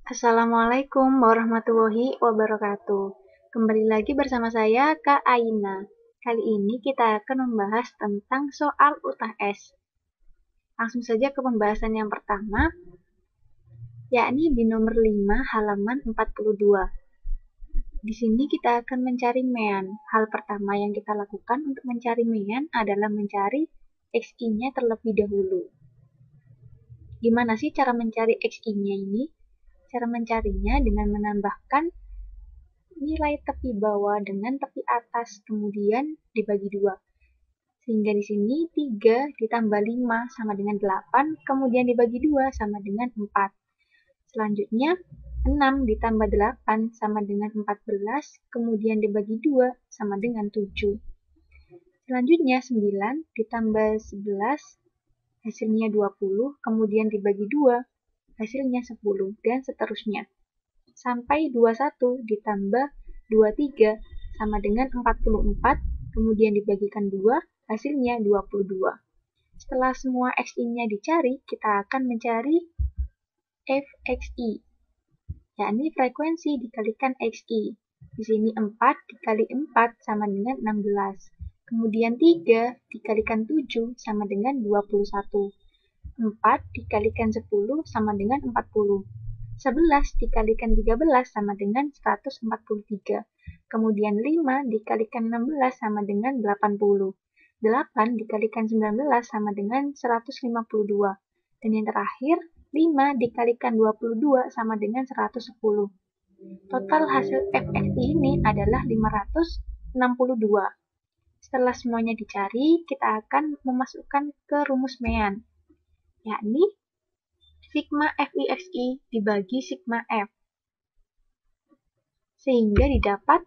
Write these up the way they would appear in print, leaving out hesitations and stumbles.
Assalamualaikum warahmatullahi wabarakatuh. Kembali lagi bersama saya, Kak Aina. Kali ini kita akan membahas tentang soal UTS. Langsung saja ke pembahasan yang pertama, yakni di nomor 5 halaman 42. Di sini kita akan mencari mean. Hal pertama yang kita lakukan untuk mencari mean adalah mencari XI-nya terlebih dahulu. Gimana sih cara mencari XI-nya ini? Cara mencarinya dengan menambahkan nilai tepi bawah dengan tepi atas, kemudian dibagi 2. Sehingga di sini 3 ditambah 5 sama dengan 8, kemudian dibagi 2 sama dengan 4. Selanjutnya 6 ditambah 8 sama dengan 14, kemudian dibagi 2 sama dengan 7. Selanjutnya 9 ditambah 11, hasilnya 20, kemudian dibagi 2, hasilnya 10, dan seterusnya. Sampai 21 ditambah 23 sama dengan 44, kemudian dibagikan 2, hasilnya 22. Setelah semua XI-nya dicari, kita akan mencari FXI, yakni frekuensi dikalikan XI. Di sini 4 dikali 4 sama dengan 16. Kemudian 3 dikalikan 7 sama dengan 21. 4 dikalikan 10 sama dengan 40. 11 dikalikan 13 sama dengan 143. Kemudian 5 dikalikan 16 sama dengan 80. 8 dikalikan 19 sama dengan 152. Dan yang terakhir, 5 dikalikan 22 sama dengan 110. Total hasil FXI ini adalah 562. Setelah semuanya dicari, kita akan memasukkan ke rumus mean, yakni sigma FIXI dibagi sigma F. Sehingga didapat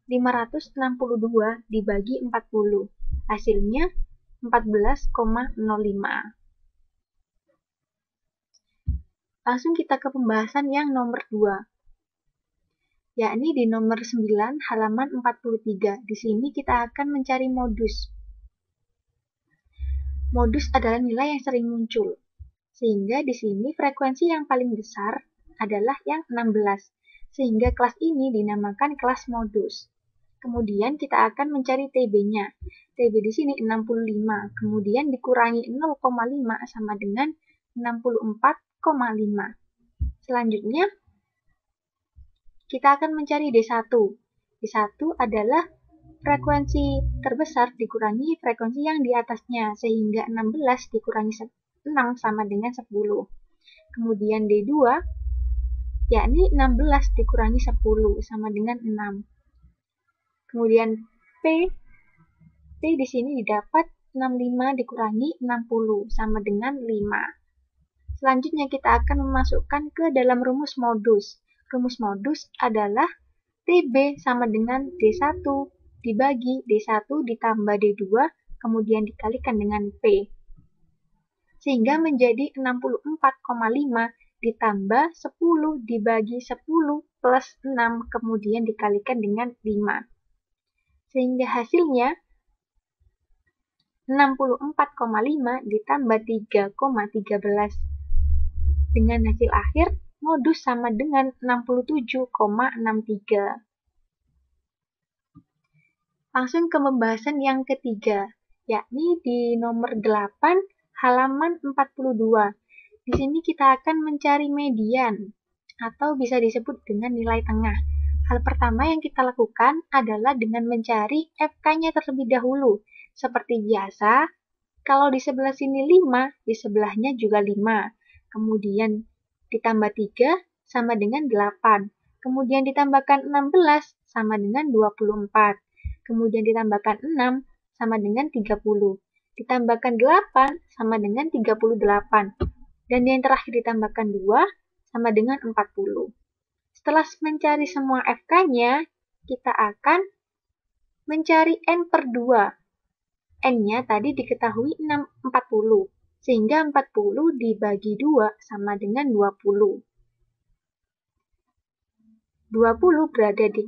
562 dibagi 40. Hasilnya 14,05. Langsung kita ke pembahasan yang nomor 2. Yakni di nomor 9 halaman 43. Di sini kita akan mencari modus. Modus adalah nilai yang sering muncul. Sehingga di sini frekuensi yang paling besar adalah yang 16. Sehingga kelas ini dinamakan kelas modus. Kemudian kita akan mencari TB-nya. TB di sini 65, kemudian dikurangi 0,5 sama dengan 64,5. Selanjutnya, kita akan mencari D1. D1 adalah frekuensi terbesar dikurangi frekuensi yang di atasnya, sehingga 16 dikurangi 6 sama dengan 10. Kemudian D2, yakni 16 dikurangi 10 sama dengan 6. Kemudian P di sini didapat 65 dikurangi 60 sama dengan 5. Selanjutnya kita akan memasukkan ke dalam rumus modus. Rumus modus adalah TB sama dengan D1 dibagi D1 ditambah D2, kemudian dikalikan dengan P. Sehingga menjadi 64,5 ditambah 10 dibagi 10 plus 6, kemudian dikalikan dengan 5. Sehingga hasilnya 64,5 ditambah 3,13. Dengan hasil akhir, modus sama dengan 67,63. Langsung ke pembahasan yang ketiga, yakni di nomor 8 halaman 42. Di sini kita akan mencari median, atau bisa disebut dengan nilai tengah. Hal pertama yang kita lakukan adalah dengan mencari FK-nya terlebih dahulu. Seperti biasa, kalau di sebelah sini 5, di sebelahnya juga 5. Kemudian ditambah 3 sama dengan 8. Kemudian ditambahkan 16 sama dengan 24. Kemudian ditambahkan 6 sama dengan 30. Ditambahkan 8 sama dengan 38. Dan yang terakhir ditambahkan 2 sama dengan 40. Setelah mencari semua FK-nya, kita akan mencari N per 2. N-nya tadi diketahui 40. Sehingga 40 dibagi 2 sama dengan 20. 20 berada di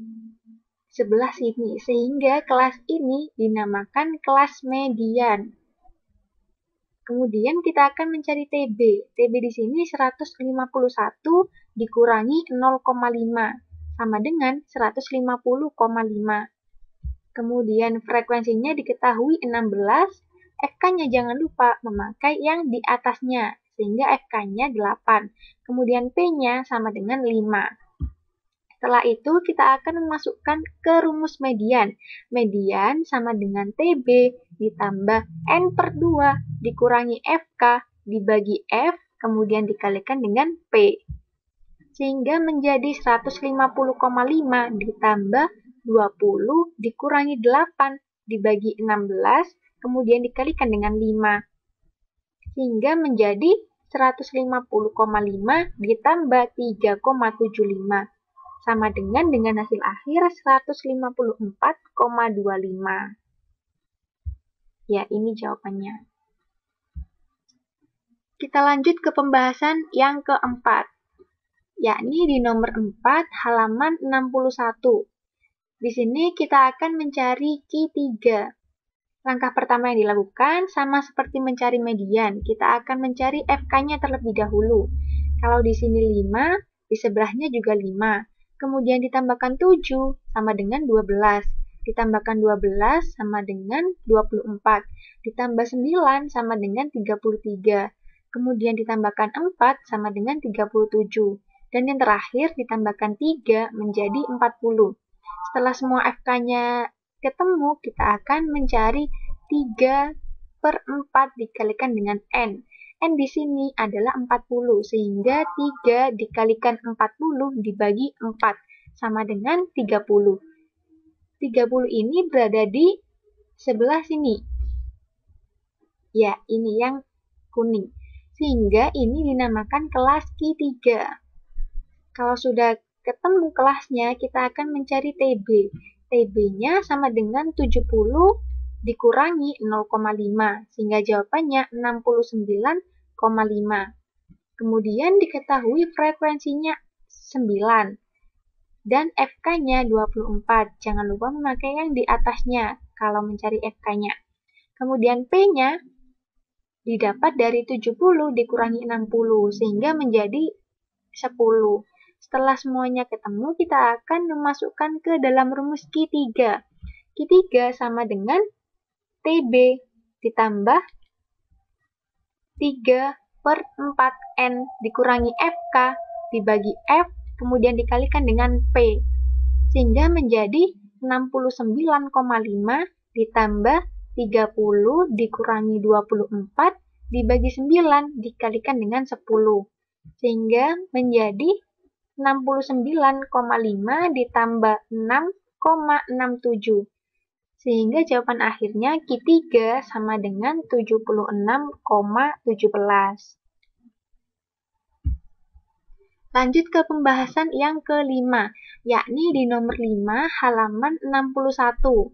sebelah sini, sehingga kelas ini dinamakan kelas median. Kemudian kita akan mencari TB. TB di sini 151 dikurangi 0,5 sama dengan 150,5. Kemudian frekuensinya diketahui 16, FK-nya jangan lupa memakai yang di atasnya, sehingga FK-nya 8. Kemudian P-nya sama dengan 5. Setelah itu kita akan memasukkan ke rumus median. Median sama dengan TB ditambah N/2 dikurangi FK dibagi F, kemudian dikalikan dengan P. Sehingga menjadi 150,5 ditambah 20 dikurangi 8 dibagi 16, kemudian dikalikan dengan 5. Sehingga menjadi 150,5 ditambah 3,75. Sama dengan hasil akhir 154,25. Ya, ini jawabannya. Kita lanjut ke pembahasan yang keempat, yakni di nomor 4 halaman 61. Di sini kita akan mencari Q3. Langkah pertama yang dilakukan sama seperti mencari median. Kita akan mencari FK-nya terlebih dahulu. Kalau di sini 5, di sebelahnya juga 5. Kemudian ditambahkan 7 sama dengan 12. Ditambahkan 12 sama dengan 24. Ditambah 9 sama dengan 33. Kemudian ditambahkan 4 sama dengan 37. Dan yang terakhir ditambahkan 3 menjadi 40. Setelah semua FK-nya ketemu, kita akan mencari 3/4 dikalikan dengan N. N di sini adalah 40, sehingga 3 dikalikan 40 dibagi 4, sama dengan 30. 30 ini berada di sebelah sini. Ya, ini yang kuning. Sehingga ini dinamakan kelas Q3. Kalau sudah ketemu kelasnya, kita akan mencari TB. TB-nya sama dengan 70 dikurangi 0,5, sehingga jawabannya 69,5. Kemudian diketahui frekuensinya 9, dan FK-nya 24. Jangan lupa memakai yang di atasnya kalau mencari FK-nya. Kemudian P-nya didapat dari 70 dikurangi 60, sehingga menjadi 10. Setelah semuanya ketemu, kita akan memasukkan ke dalam rumus Q3. Q3 sama dengan TB ditambah 3/4N dikurangi FK dibagi F, kemudian dikalikan dengan P. Sehingga menjadi 69,5 ditambah 30 dikurangi 24 dibagi 9 dikalikan dengan 10. Sehingga menjadi 69,5 ditambah 6,67. Sehingga jawaban akhirnya Q3 sama dengan 76,17. Lanjut ke pembahasan yang kelima, yakni di nomor 5 halaman 61.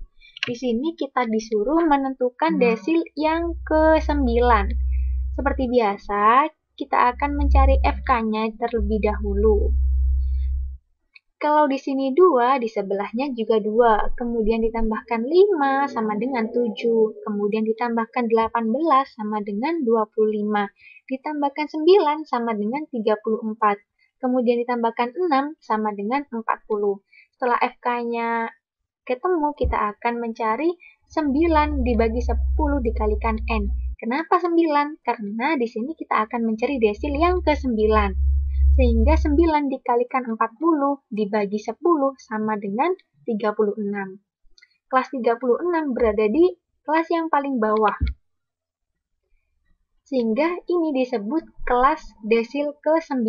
Di sini kita disuruh menentukan desil yang ke-9. Seperti biasa, kita akan mencari FK-nya terlebih dahulu. Kalau di sini 2, di sebelahnya juga 2. Kemudian ditambahkan 5 sama dengan 7. Kemudian ditambahkan 18 sama dengan 25. Ditambahkan 9 sama dengan 34. Kemudian ditambahkan 6 sama dengan 40. Setelah FK-nya ketemu, kita akan mencari 9 dibagi 10 dikalikan N. Kenapa 9? Karena di sini kita akan mencari desil yang ke-9. Sehingga 9 dikalikan 40 dibagi 10 sama dengan 36. Kelas 36 berada di kelas yang paling bawah. Sehingga ini disebut kelas desil ke-9.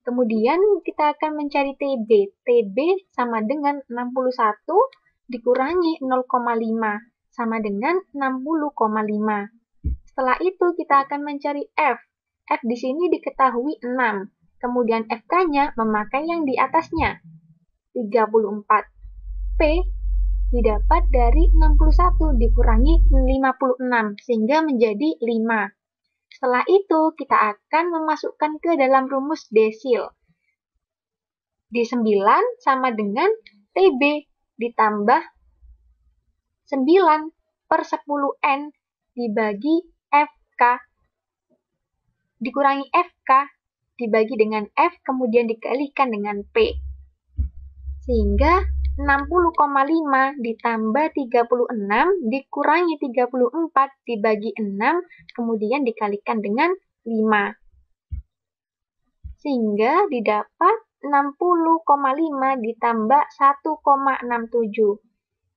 Kemudian kita akan mencari TB. TB sama dengan 61 dikurangi 0,5 sama dengan 60,5. Setelah itu kita akan mencari F. F di sini diketahui 6. Kemudian FK-nya memakai yang di atasnya, 34. P didapat dari 61 dikurangi 56, sehingga menjadi 5. Setelah itu, kita akan memasukkan ke dalam rumus desil. D9 sama dengan TB ditambah 9/10N dibagi FK dibagi dengan F, kemudian dikalikan dengan P. Sehingga 60,5 ditambah 36 dikurangi 34 dibagi 6, kemudian dikalikan dengan 5. Sehingga didapat 60,5 ditambah 1,67.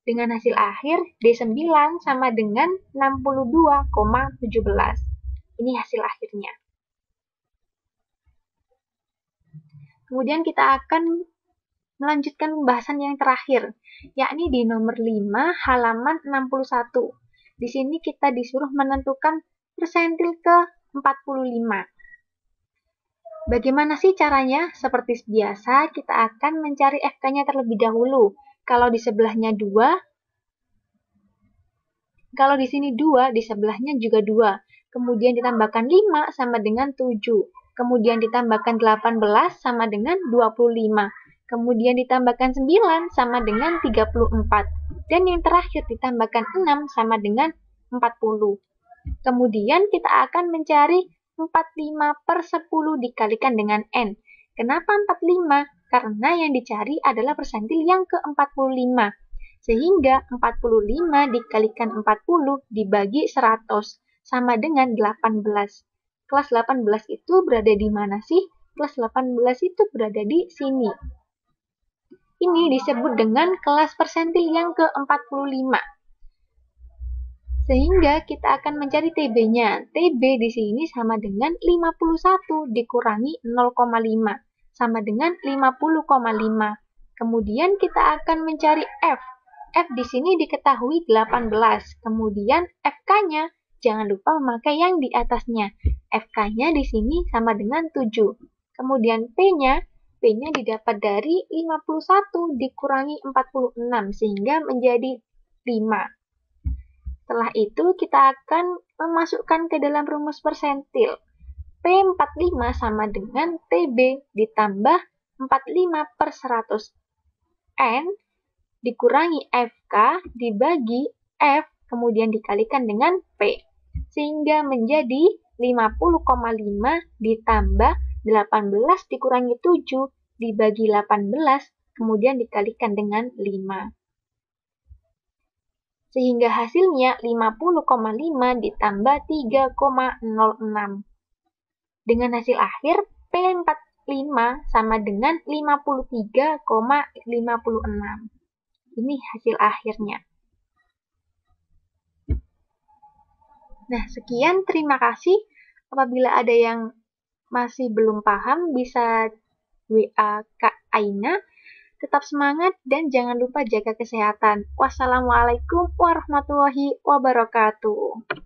Dengan hasil akhir D9 sama dengan 62,17. Ini hasil akhirnya. Kemudian kita akan melanjutkan pembahasan yang terakhir, yakni di nomor 5 halaman 61. Di sini kita disuruh menentukan persentil ke 45. Bagaimana sih caranya? Seperti biasa, kita akan mencari FK-nya terlebih dahulu. Kalau di sebelahnya 2, kalau di sini 2, di sebelahnya juga 2. Kemudian ditambahkan 5 sama dengan 7. Kemudian ditambahkan 18 sama dengan 25. Kemudian ditambahkan 9 sama dengan 34. Dan yang terakhir ditambahkan 6 sama dengan 40. Kemudian kita akan mencari 45 per 10 dikalikan dengan N. Kenapa 45? Karena yang dicari adalah persentil yang ke-45. Sehingga 45 dikalikan 40 dibagi 100 sama dengan 18. Kelas 18 itu berada di mana sih? Kelas 18 itu berada di sini. Ini disebut dengan kelas persentil yang ke-45. Sehingga kita akan mencari TB-nya. TB di sini sama dengan 51 dikurangi 0,5 sama dengan 50,5. Kemudian kita akan mencari F. F di sini diketahui 18. Kemudian FK-nya jangan lupa memakai yang di atasnya. FK-nya di sini sama dengan 7. Kemudian P-nya didapat dari 51 dikurangi 46 sehingga menjadi 5. Setelah itu kita akan memasukkan ke dalam rumus persentil. P45 sama dengan TB ditambah 45 per 100 N dikurangi FK dibagi F kemudian dikalikan dengan P. Sehingga menjadi 50,5 ditambah 18 dikurangi 7 dibagi 18 kemudian dikalikan dengan 5. Sehingga hasilnya 50,5 ditambah 3,06. Dengan hasil akhir P45 sama dengan 53,56. Ini hasil akhirnya. Nah, sekian. Terima kasih. Apabila ada yang masih belum paham, bisa WA Kak Aina. Tetap semangat dan jangan lupa jaga kesehatan. Wassalamualaikum warahmatullahi wabarakatuh.